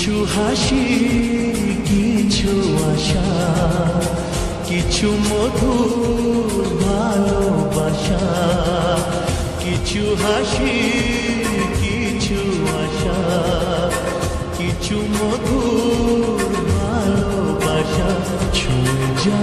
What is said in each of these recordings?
কিছু হাসি কিছু আশা কিছু মধুর ভালোবাসা কিছু হাসি কিছু আশা কিছু মধুর ভালোবাসা ছুঁয়ে যা।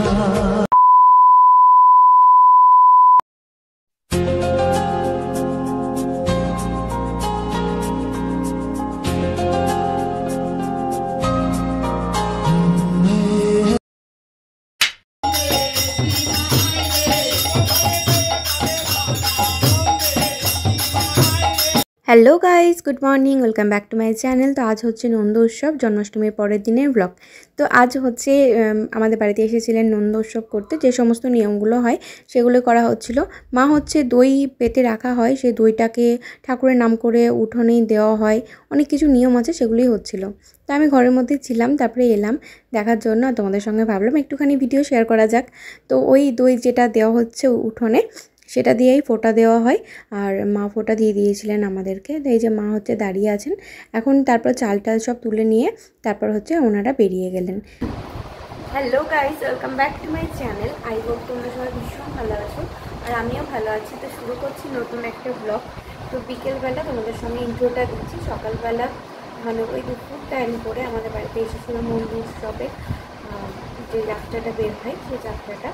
Hello guys, good morning, welcome back to my channel. তো আজ হচ্ছে নন্দ উৎসব, জন্মাষ্টমীর পরের দিনের ব্লগ। তো আজ হচ্ছে আমাদের বাড়িতে এসেছিলেন নন্দ উৎসব করতে। যে সমস্ত নিয়মগুলো হয় সেগুলো করা হচ্ছিল। মা হচ্ছে দই পেতে রাখা হয়, সেই দইটাকে ঠাকুরের নাম করে উঠোনেই দেওয়া হয়, অনেক কিছু নিয়ম আছে, সেগুলোই হচ্ছিল। তো আমি ঘরের মধ্যে ছিলাম, তারপরে এলাম দেখার জন্য। তোমাদের সঙ্গে ভাবলাম একটুখানি ভিডিও শেয়ার করা যাক। তো ওই দই যেটা দেওয়া হচ্ছে উঠোনে, সেটা দিয়েই ফোঁটা দেওয়া হয়। আর মা ফোঁটা দিয়ে দিয়েছিলেন আমাদেরকে। তো এই যে মা হচ্ছে দাঁড়িয়ে আছেন এখন। তারপর চাল টাল সব তুলে নিয়ে তারপর হচ্ছে ওনারা বেরিয়ে গেলেন। Hello guys, welcome back to my channel. I hope তোমরা সবাই ভীষণ ভালো আছো, আর আমিও ভালো আছি। তো শুরু করছি নতুন একটা ব্লগ। তো বিকেলবেলা তোমাদের সঙ্গে ইন্ট্রোটা দিচ্ছি। সকালবেলা মানে ওই দুপুর টাইম করে আমাদের বাড়িতে এসেছিল নন্দ উৎসবে যে যাত্রাটা বের হয়, সেই যাত্রাটা।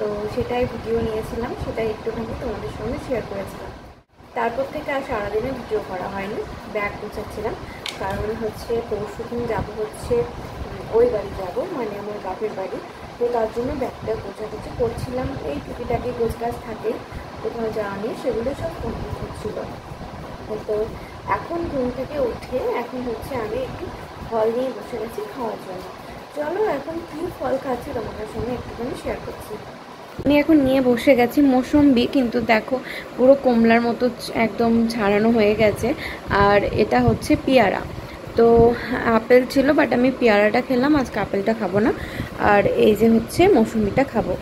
তো সেটাই ভিডিও নিয়েছিলাম, সেটাই একটুখানি তোমাদের সঙ্গে শেয়ার করেছিলাম। তারপর থেকে আর সারাদিনে ভিডিও করা হয়নি, ব্যাগ গোছাচ্ছিলাম। কারণ হচ্ছে পরশুদিন যাবো হচ্ছে ওই বাড়ি যাবো, মানে আমার বাপের বাড়ি। তো তার জন্য ব্যাগটা গোছাগুছি করছিলাম। এই টুকিটাকি গোছগাছ থাকে কোথাও যাওয়া নেই, সেগুলো সব কমপ্লিট হচ্ছিলো। তো এখন ঘুম থেকে উঠে এখন হচ্ছে আমি একটু ফল নিয়ে বসে গেছি খাওয়ার জন্য। চলো এখন কী ফল খাচ্ছি তোমাদের সঙ্গে একটুখানি শেয়ার করছি। আমি এখন নিয়ে বসে গেছি মৌসম্বি, কিন্তু দেখো পুরো কমলার মতো একদম ছাড়ানো হয়ে গেছে। আর এটা হচ্ছে পেয়ারা। তো আপেল ছিল, বাট আমি পেয়ারাটা খেলাম, আজকে আপেলটা খাবো না। আর এই যে হচ্ছে মৌসম্বিটা খাবো।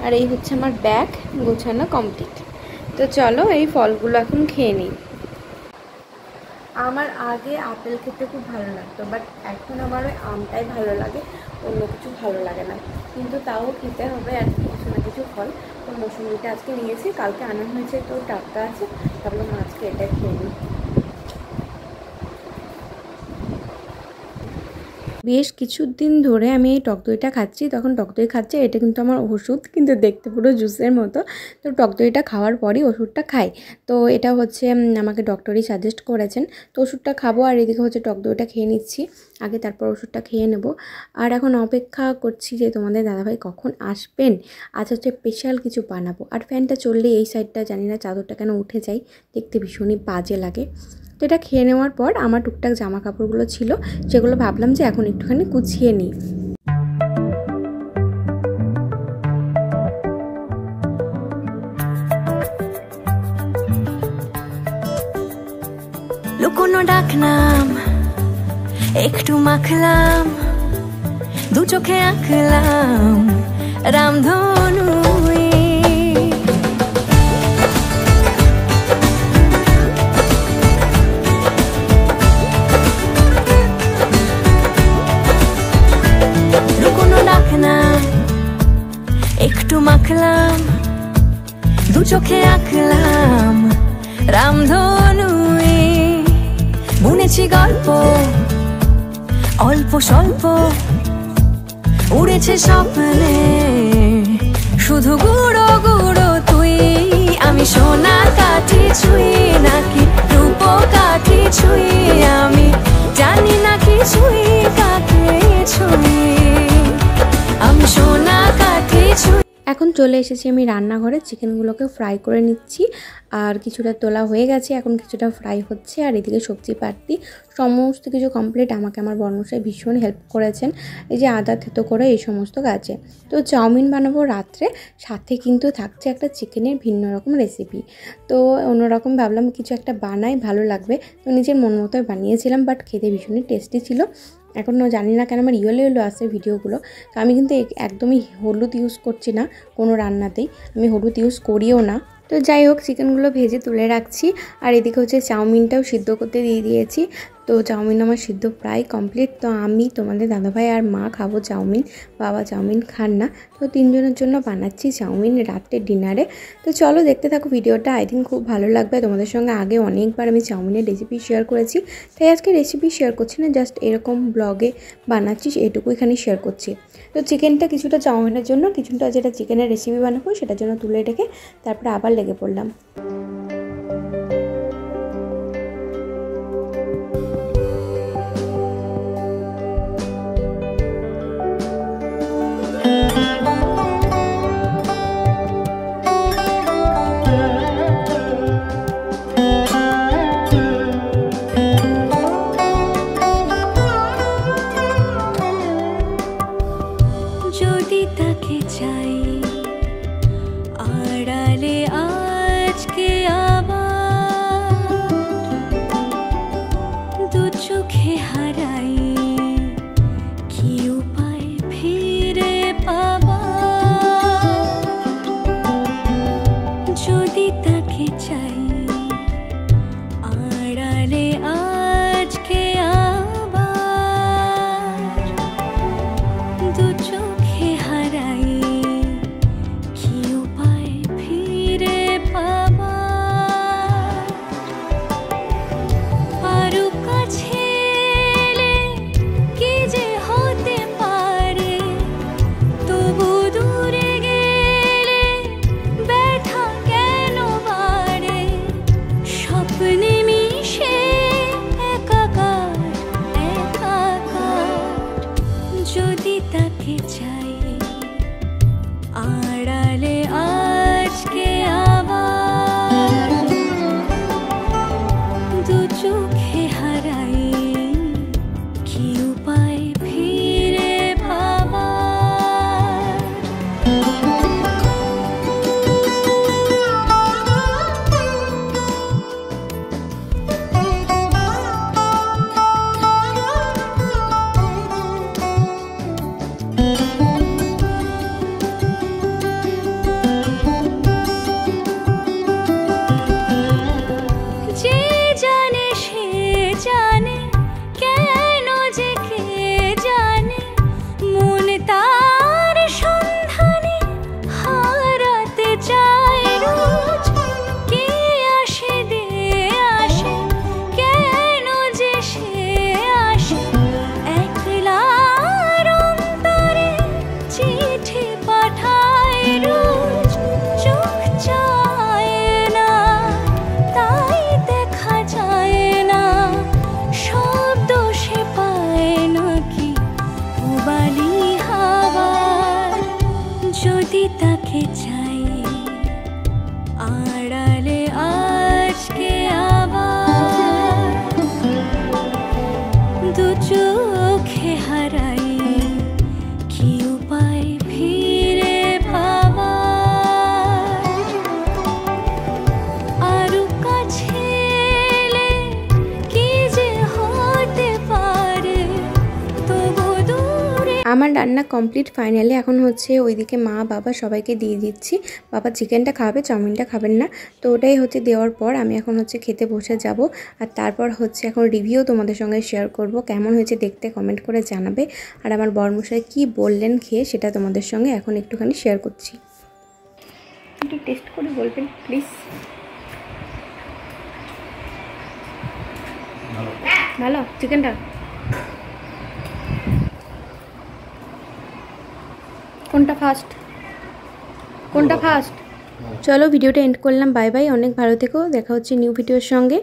আর এই হচ্ছে আমার ব্যাগ গোছানো কমপ্লিট। তো চলো এই ফলগুলো এখন খেয়ে নিই। আমার আগে আপেল খেতে খুব ভালো লাগতো, বাট এখন আমার ওই আমটাই ভালো লাগে, অন্য কিছু ভালো লাগে না। কিন্তু তাও খেতে হবে আর কিছু না কিছু ফল। তো মৌসুমিটা আজকে নিয়েছি, কালকে আনা হয়েছে, তো টাটকা আছে, তারপরে আজকে এটা খেয়ে নিই। বেশ কিছুদিন ধরে আমি এই টক দইটা খাচ্ছি। তখন টক দই খাচ্ছি, এটা কিন্তু আমার ওষুধ, কিন্তু দেখতে পুরো জুসের মতো। তো টক দইটা খাওয়ার পরই ওষুধটা খাই। তো এটা হচ্ছে আমাকে ডক্টরই সাজেস্ট করেছেন। তো ওষুধটা খাবো আর এদিকে হচ্ছে টক দইটা খেয়ে নিচ্ছি আগে, তারপর ওষুধটা খেয়ে নেব। আর এখন অপেক্ষা করছি যে তোমাদের দাদাভাই কখন আসবেন। আজ হচ্ছে স্পেশাল কিছু বানাবো। আর ফ্যানটা চললে এই সাইডটা জানি না চাদরটা কেন উঠে যায়, দেখতে ভীষণই বাজে লাগে। তো এটা খেয়ে নেওয়ার পর আমার টুকটাক জামা কাপড়গুলো ছিল, সেগুলো ভাবলাম যে এখন একটুখানি গুছিয়ে নিই। লুকোনো ডাকনাম একটু মাখলাম, দু চোখে আঁকলাম রামধনু। একটু মাখলাম, দু চোখে আঁকলাম রামধনু। বুনেছি গল্প অল্প স্বল্প, উড়েছে স্বপ্নে শুধু গুঁড়ো গুঁড়ো তুই। আমি সোনা কাঠি ছুঁই নাকি রূপ কাঠি ছুঁই, আমি জানি না কিছুই কাকে ছুঁই। আমি সোনা কাঠি ছুঁই। এখন চলে এসেছি আমি রান্নাঘরে, চিকেনগুলোকে ফ্রাই করে নিচ্ছি। আর কিছুটা তোলা হয়ে গেছে, এখন কিছুটা ফ্রাই হচ্ছে। আর এদিকে সবজি পাতি সমস্ত কিছু কমপ্লিট। আমাকে আমার বর্মশাই ভীষণ হেল্প করেছেন, এই যে আদা থেতো করে এই সমস্ত কাজে। তো চাউমিন বানাবো রাত্রে, সাথে কিন্তু থাকছে একটা চিকেনের ভিন্ন রকম রেসিপি। তো অন্যরকম ভাবলাম কিছু একটা বানাই, ভালো লাগবে। তো নিজের মন মতোই বানিয়েছিলাম, বাট খেতে ভীষণই টেস্টি ছিল। এখনও জানি না কেন আমার ইয়েলো আসে ভিডিওগুলো। তো আমি কিন্তু একদমই হলুদ ইউজ করছি না কোনো রান্নাতেই, আমি হলুদ ইউজ করিও না। তো যাই হোক, চিকেনগুলো ভেজে তুলে রাখছি। আর এদিকে হচ্ছে চাউমিনটাও সিদ্ধ করতে দিয়ে দিয়েছি। তো চাউমিন আমার সিদ্ধ প্রায় কমপ্লিট। তো আমি, তোমাদের দাদাভাই আর মা খাবো চাউমিন, বাবা চাউমিন খান না। তো 3 জনের জন্য বানাচ্ছি চাউমিন রাত্রে ডিনারে। তো চলো দেখতে থাকো ভিডিওটা, আই থিঙ্ক খুব ভালো লাগবে। তোমাদের সঙ্গে আগে অনেকবার আমি চাউমিনের রেসিপি শেয়ার করেছি, তাই আজকে রেসিপি শেয়ার করছি না, জাস্ট এরকম ব্লগে বানাচ্ছি, এটুকু এখানে শেয়ার করছি। তো চিকেনটা কিছুটা চাউমিনের জন্য, কিছুটা যেটা চিকেনের রেসিপি বানাবো সেটার জন্য তুলে রেখে তারপরে আবার লেগে পড়লাম। যদি তাকে চাই আড়ালে আজকে আবার দু চোখে হারাই, কি উপায় ফিরে পাবার? যদি তাকে চাই আড়ালে আজকে আবার দু চোখে হারাই, কি উপায় ফিরে পাবার? আরো কাছে এলে কি যে হতে পারে, তবু দূরে গেলে ব্যথা কেন বাড়ে? স্বপ্নে মিশে একাকার একাকার, যদি তাকে চাই আড়ালে আজকে আবার দু চোখে হারাই, কি উপায় ফিরে পাবার? যে জানে সে জানে, কেন যে কে জানে, মন তার সন্ধানে হারাতে চায় রোজ। কে আসে দে আসে, কেন যে সে আসে, একলার অন্তরে চিঠি পাঠায় রোজ। চোখ চায় না তাই দেখা যায় না, শব্দ সে পায় নাকি উবালি হাওয়ার? যদি তাকে চাই আড়ালে আজকে আবার দু চোখে হারাই, কি উপায় ফিরে পাবার? আরো কাছে এলে কি যে হতে পারে, তবু দূরে। আমার রান্না কমপ্লিট ফাইনালি। এখন হচ্ছে ওইদিকে মা বাবা সবাইকে দিয়ে দিচ্ছি। বাবা চিকেনটা খাবে, চাউমিনটা খাবেন না। তো ওটাই হচ্ছে দেওয়ার পর আমি এখন হচ্ছে খেতে বসে যাব। আর তারপর হচ্ছে এখন রিভিউ তোমাদের সঙ্গে শেয়ার করব, কেমন হয়েছে দেখতে কমেন্ট করে জানাবে। আর আমার বরমশাই কি বললেন খেয়ে সেটা তোমাদের সঙ্গে এখন একটুখানি শেয়ার করছি। একটু টেস্ট করে বলবেন প্লিজ। ভালো চিকেনটা? কোনটা ফার্স্ট? চলো ভিডিওটা এন্ড করলাম। বাই বাই, অনেক ভালো থেকো, দেখা হচ্ছে নিউ ভিডিওর সঙ্গে।